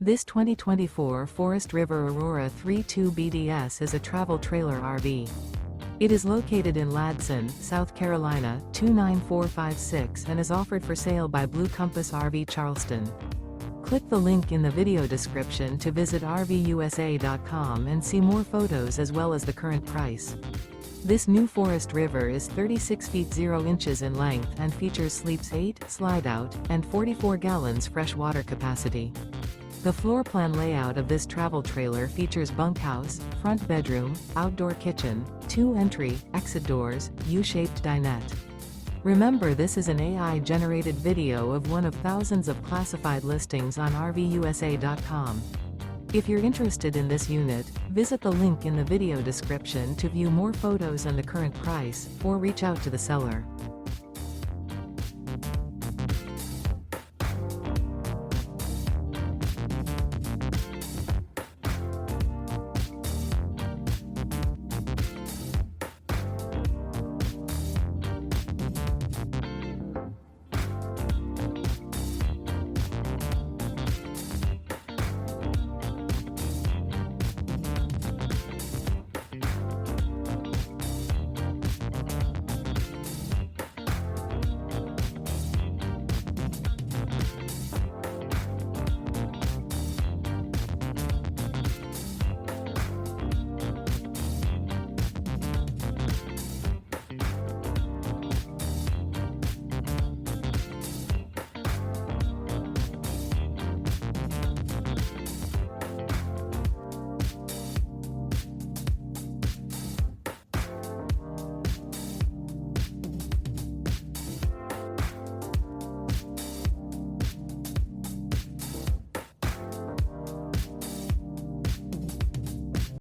This 2024 Forest River Aurora 3.2 BDS is a travel trailer RV. It is located in Ladson, South Carolina, 29456 and is offered for sale by Blue Compass RV Charleston. Click the link in the video description to visit RVUSA.com and see more photos as well as the current price. This new Forest River is 36 feet 0 inches in length and features sleeps 8, slide-out, and 44 gallons fresh water capacity. The floor plan layout of this travel trailer features bunkhouse, front bedroom, outdoor kitchen, 2 entry, exit doors, U-shaped dinette. Remember, this is an AI-generated video of one of thousands of classified listings on RVUSA.com. If you're interested in this unit, visit the link in the video description to view more photos and the current price, or reach out to the seller.